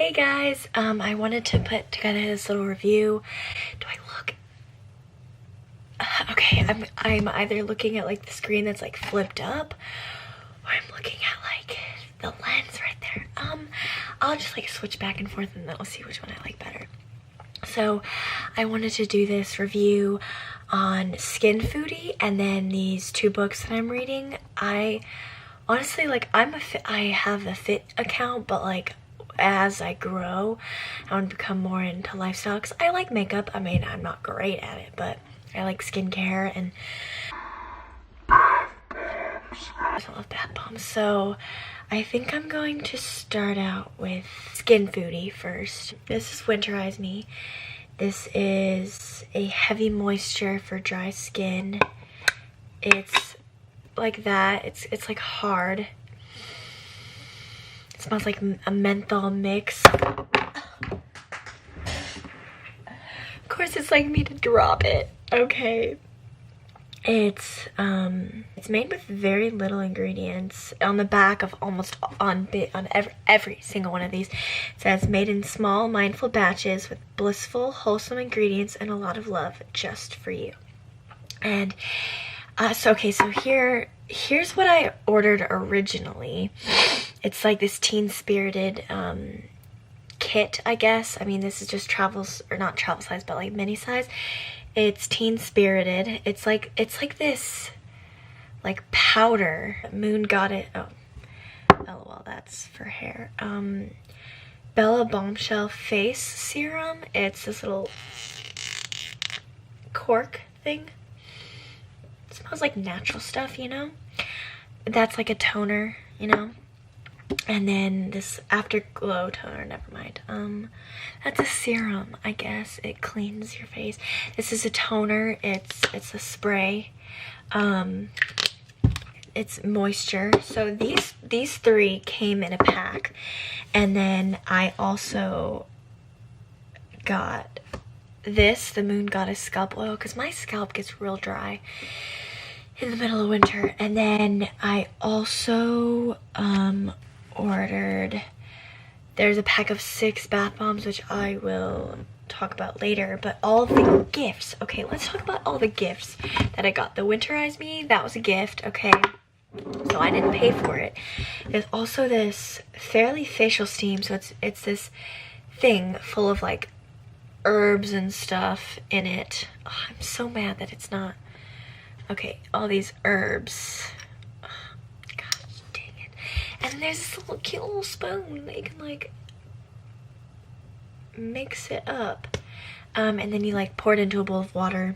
Hey guys, I wanted to put together this little review. Do I look? Okay, I'm either looking at like the screen that's like flipped up, or I'm looking at like the lens right there. I'll just like switch back and forth and then I'll see which one I like better. So I wanted to do this review on Skin Foodie and then these two books that I'm reading. I honestly I have a fit account, but like as I grow, I want to become more into lifestyle because I like makeup. I mean, I'm not great at it, but I like skincare and I love bath bombs. So I think I'm going to start out with Skin Foodie first. This is Winterize Me. This is a heavy moisture for dry skin. It's like that. It's like hard. It smells like a menthol mix. Of course, it's like me to drop it. Okay. It's made with very little ingredients. On the back of every single one of these, it says made in small, mindful batches with blissful, wholesome ingredients and a lot of love just for you. And so here's what I ordered originally. It's like this teen-spirited kit, I guess. I mean, this is just not travel size, but like mini size. It's teen-spirited. It's like this like powder. Moon got it. Oh, lol, that's for hair. Bella Bombshell Face Serum. It's this little cork thing. It smells like natural stuff, you know? That's like a toner, you know? And then this Afterglow toner, never mind. That's a serum, I guess. It cleans your face. This is a toner. It's a spray. It's moisture. So these three came in a pack. And then I also got this, the Moon Goddess Scalp Oil, because my scalp gets real dry in the middle of winter. And then I also ordered, there's a pack of 6 bath bombs, which I will talk about later, but all the gifts. Okay, let's talk about all the gifts that I got. The Winterize Me, that was a gift, okay, so I didn't pay for it. There's also this Fairly Facial Steam, so it's this thing full of like herbs and stuff in it. Oh, I'm so mad that it's not. Okay, all these herbs. And then there's this little cute little spoon that you can like mix it up. And then you like pour it into a bowl of water.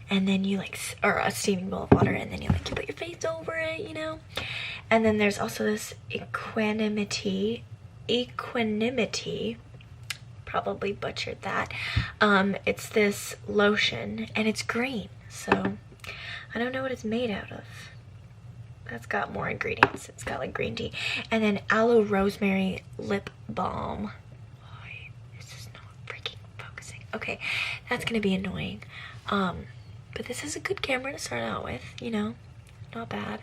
And then you like, or a steaming bowl of water, and then you like, you put your face over it, you know? And then there's also this equanimity, probably butchered that. It's this lotion, and it's green, so I don't know what it's made out of. That's got more ingredients. It's got like green tea. And then Aloe Rosemary Lip Balm. Oh, this is not freaking focusing. Okay, that's gonna be annoying. But this is a good camera to start out with, you know. Not bad.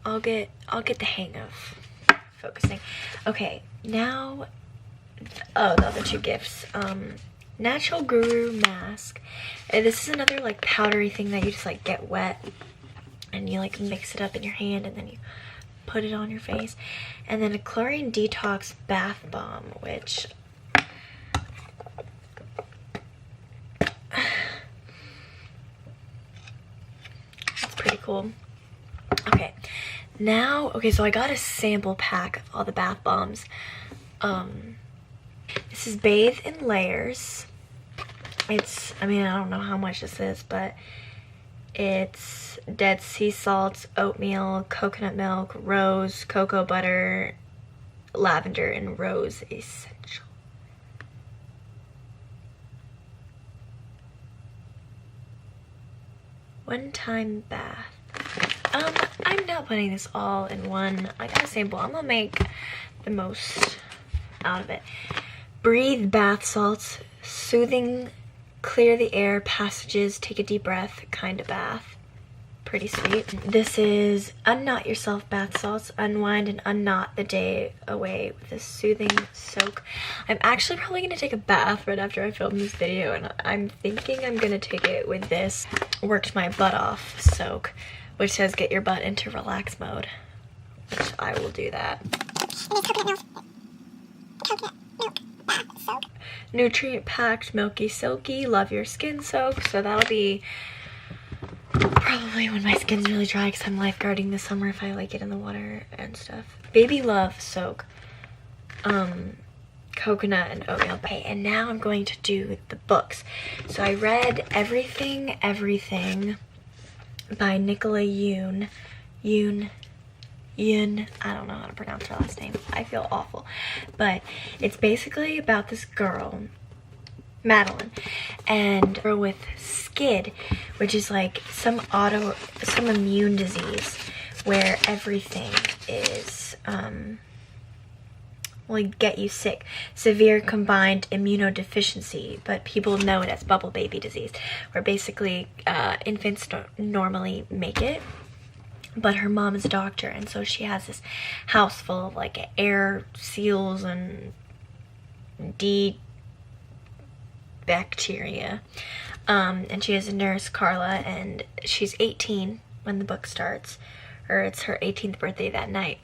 I'll get the hang of focusing. Okay, now the other two gifts. Natural Guru Mask. This is another like powdery thing that you just like get wet. And you like mix it up in your hand and then you put it on your face. And then a chlorine detox bath bomb, which that's pretty cool. Okay, so I got a sample pack of all the bath bombs. This is Bathe in Layers. I don't know how much this is, but it's Dead Sea salts, oatmeal, coconut milk, rose, cocoa butter, lavender, and rose essential. One-time bath. I'm not putting this all in one. I got a sample. I'm gonna make the most out of it. Breathe bath salts, soothing, clear the air passages, take a deep breath kind of bath. pretty sweet. This is Unknot Yourself bath salts. Unwind and unknot the day away with a soothing soak. I'm actually probably gonna take a bath right after I film this video, and I'm thinking I'm gonna take it with this worked my butt off soak, which says get your butt into relax mode, which I will do that. Nutrient packed, milky, silky, love your skin soak. So that'll be probably when my skin's really dry, because I'm lifeguarding this summer if I like get in the water and stuff. Baby love soak, coconut and oatmeal. Okay, and now I'm going to do the books. So I read Everything by Nicola Yoon. I don't know how to pronounce her last name. I feel awful. But it's basically about this girl, Madeline, and her with SCID, which is like some immune disease where everything is will get you sick. Severe combined immunodeficiency, but people know it as bubble baby disease, where basically infants don't normally make it. But her mom is a doctor, and so she has this house full of like air seals and bacteria. And she has a nurse, Carla, and she's 18 when the book starts, or it's her 18th birthday that night.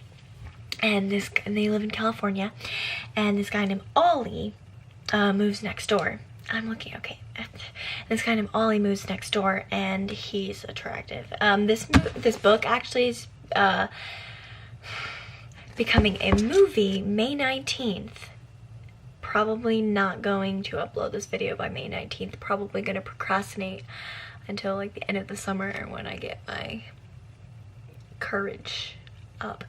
And they live in California, and this guy named Ollie moves next door. I'm looking, okay. This guy named Ollie moves next door, and he's attractive. This book actually is becoming a movie May 19th. Probably not going to upload this video by May 19th. Probably going to procrastinate until like the end of the summer, when I get my courage up.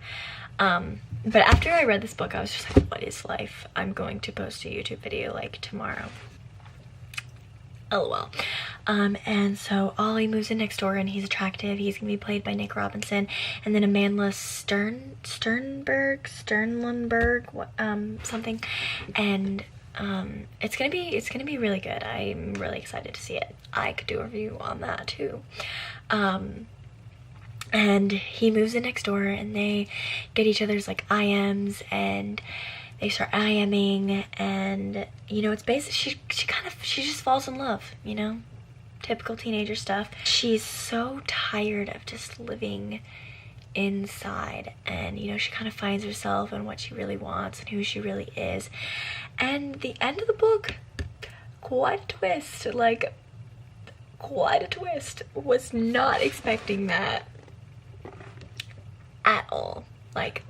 But after I read this book, I was just like, what is life? I'm going to post a YouTube video like tomorrow. LOL. And so Ollie moves in next door, and he's attractive. He's gonna be played by Nick Robinson, and then Amanda Sternberg, something, and it's gonna be really good. I'm really excited to see it. I could do a review on that too. And he moves in next door, and they get each other's like IMs, and they start IMing, and you know, it's basically she just falls in love, you know, typical teenager stuff. She's so tired of just living inside, and you know, she kind of finds herself and what she really wants and who she really is. And the end of the book, quite a twist, like quite a twist. Was not expecting that at all. Like,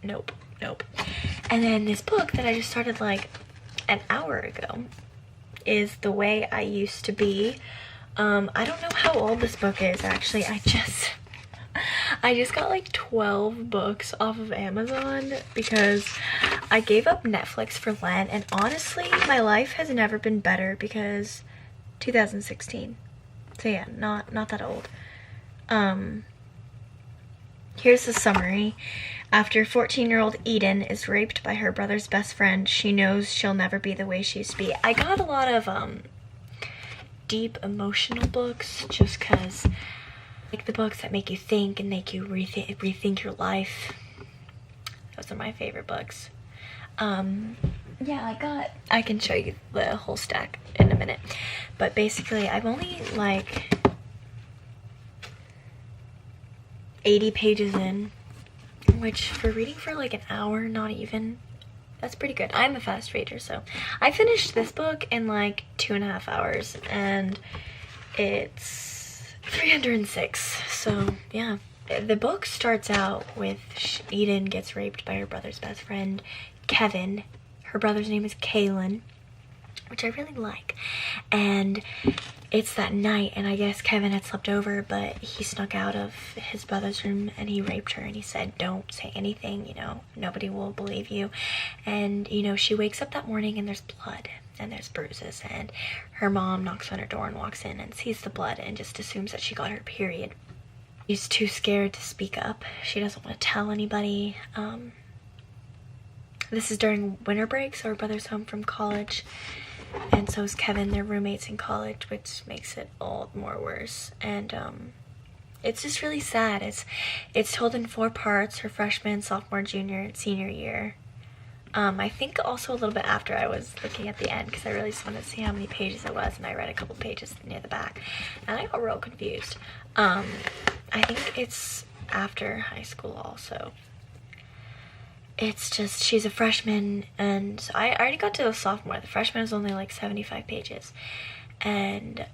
nope. And then this book that I just started like an hour ago is The Way I Used to Be. I don't know how old this book is actually. I just got like 12 books off of Amazon because I gave up Netflix for Lent, and honestly my life has never been better because 2016. So yeah, not that old. Here's the summary. After 14-year-old Eden is raped by her brother's best friend, she knows she'll never be the way she used to be. I got a lot of deep emotional books, just because like the books that make you think and make you rethink your life. Those are my favorite books. Yeah, I can show you the whole stack in a minute, but basically I've only like 80 pages in, which for reading for like an hour, not even, that's pretty good. I'm a fast reader, so I finished this book in like 2.5 hours, and it's 306. So yeah, the book starts out with Eden gets raped by her brother's best friend, Kevin. Her brother's name is Kaylin, which I really like. And it's that night, and I guess Kevin had slept over, but he snuck out of his brother's room and he raped her, and he said, don't say anything, you know, nobody will believe you. And you know, she wakes up that morning and there's blood and there's bruises, and her mom knocks on her door and walks in and sees the blood and just assumes that she got her period. She's too scared to speak up. She doesn't want to tell anybody. This is during winter break, so her brother's home from college. and so is Kevin. They're roommates in college, which makes it all more worse. And it's just really sad. It's told in 4 parts: her freshman, sophomore, junior, and senior year. I think also a little bit after. I was looking at the end because I really just wanted to see how many pages it was, and I read a couple pages near the back, and I got real confused. I think it's after high school also. It's just, she's a freshman, and I already got to the sophomore. The freshman is only like 75 pages, and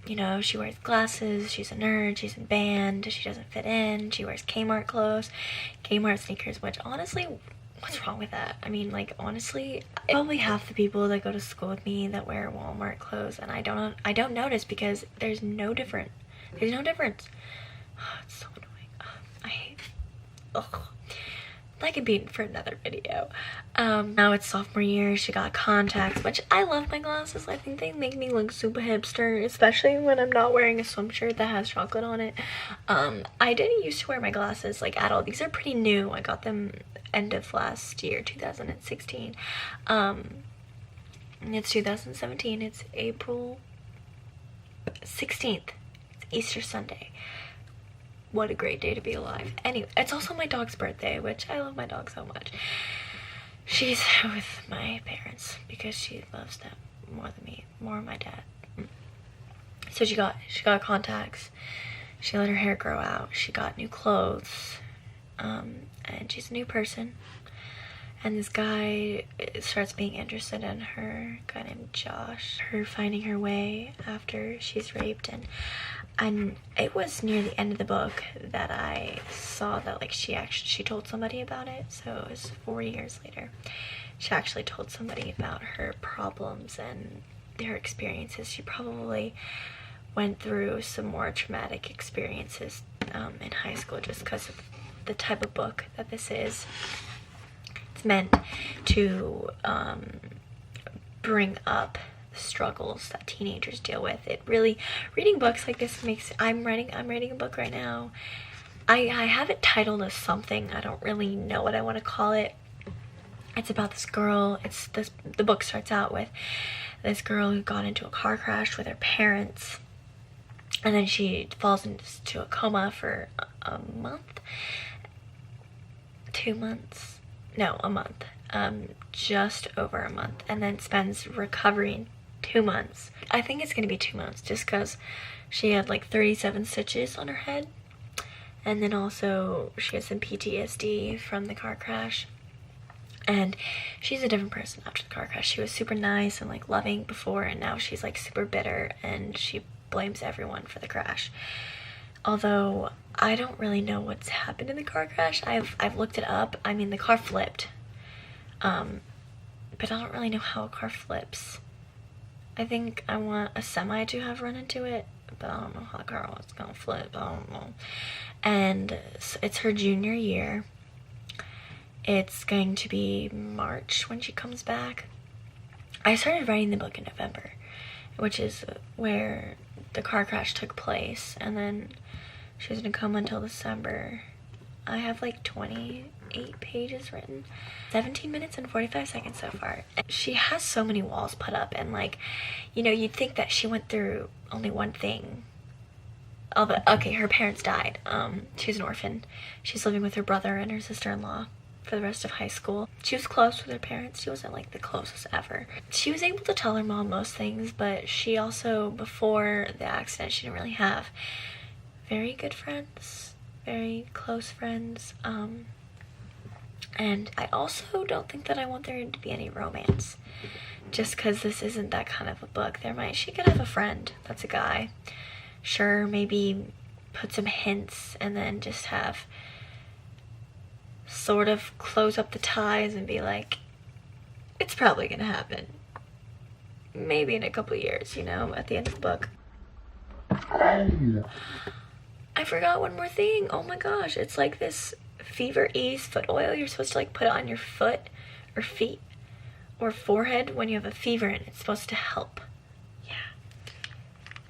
you know, she wears glasses, she's a nerd, she's in band, she doesn't fit in, she wears Kmart clothes, Kmart sneakers, which honestly, what's wrong with that? I mean, like, honestly, probably half the people that go to school with me that wear Walmart clothes, and I don't notice because there's no difference. There's no difference. Oh, it's so annoying. I hate it. Ugh. That could be for another video. Now it's sophomore year. She got contacts, which I love my glasses. I think they make me look super hipster, especially when I'm not wearing a swim shirt that has chocolate on it. I didn't used to wear my glasses like at all. These are pretty new. I got them end of last year, 2016. It's 2017. It's April 16th. It's Easter Sunday. What a great day to be alive. Anyway, it's also my dog's birthday, which I love my dog so much. She's with my parents because she loves them more than me, more than my dad. So she got contacts. She let her hair grow out. She got new clothes. And she's a new person. And this guy starts being interested in her, a guy named Josh. Her finding her way after she's raped, and it was near the end of the book that I saw that like she told somebody about it. So it was 4 years later. She actually told somebody about her problems and her experiences. She probably went through some more traumatic experiences in high school just because of the type of book that this is. It's meant to bring up struggles that teenagers deal with. It really, reading books like this makes, I'm writing a book right now. I have it titled as something. I don't really know what I want to call it. It's about this girl. The book starts out with this girl who got into a car crash with her parents, and then she falls into a coma for a month, 2 months, no, a month, just over a month, and then spends recovering 2 months. I think it's gonna be 2 months just because she had like 37 stitches on her head, and then also she has some PTSD from the car crash, and she's a different person after the car crash. She was super nice and like loving before, and now she's like super bitter, and she blames everyone for the crash. Although I don't really know what's happened in the car crash. I've looked it up. I mean, the car flipped, but I don't really know how a car flips. I think I want a semi to have run into it, but I don't know how the car was gonna flip. I don't know. And it's her junior year. It's going to be March when she comes back. I started writing the book in November, which is where the car crash took place, and then she was in a coma until December. I have like 28 pages written, 17 minutes and 45 seconds so far. She has so many walls put up, and like, you know, you'd think that she went through only one thing. Although, okay, her parents died. She's an orphan. She's living with her brother and her sister-in-law for the rest of high school. She was close with her parents. She wasn't like the closest ever. She was able to tell her mom most things, but she also, before the accident, she didn't really have very good friends, very close friends. And I also don't think that I want there to be any romance, just because this isn't that kind of a book. She could have a friend that's a guy. Sure, maybe put some hints and then just have sort of close up the ties and be like, it's probably gonna happen. Maybe in a couple years, you know, at the end of the book. I forgot one more thing. Oh my gosh, it's like this Fever Ease foot oil. You're supposed to like put it on your foot or feet or forehead when you have a fever, and it's supposed to help. Yeah.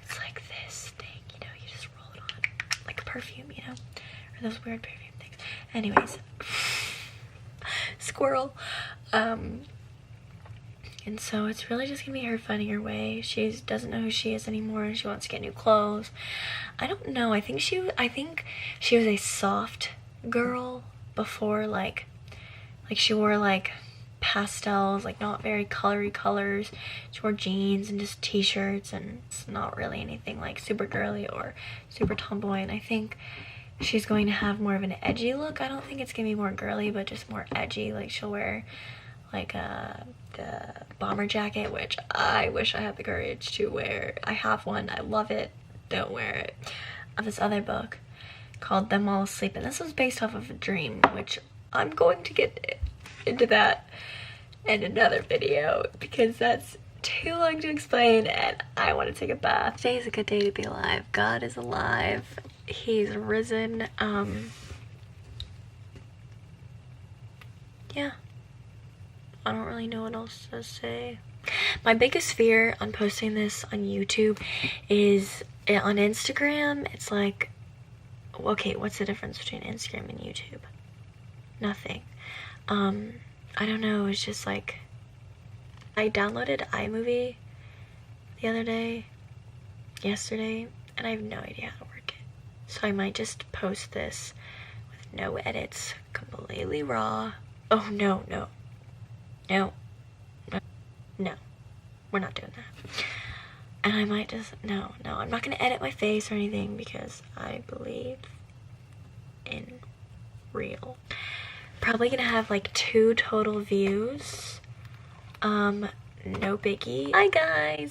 It's like this thing, you know, you just roll it on. Like a perfume, you know? Or those weird perfume things. Anyways. Squirrel. And so it's really just gonna be her finding her way. She doesn't know who she is anymore and she wants to get new clothes. I don't know. I think she was a soft girl before, like she wore like pastels, like not very colory colors. She wore jeans and just t-shirts, and it's not really anything like super girly or super tomboy. And I think she's going to have more of an edgy look. I don't think it's gonna be more girly, but just more edgy. Like she'll wear like the bomber jacket, which I wish I had the courage to wear. I have one, I love it, don't wear it. Of this other book called Them All Asleep, and this was based off of a dream, which I'm going to get into that in another video because that's too long to explain and I want to take a bath. Today is a good day to be alive. God is alive. He's risen. Yeah. I don't really know what else to say. My biggest fear on posting this on YouTube is on Instagram. It's like, okay, what's the difference between Instagram and YouTube? Nothing. I don't know, it's just like, I downloaded iMovie the other day, yesterday, and I have no idea how to work it. So I might just post this with no edits, completely raw. Oh, no, we're not doing that. And I might just, no, I'm not gonna edit my face or anything because I believe in real. Probably gonna have like 2 total views. No biggie. Hi guys!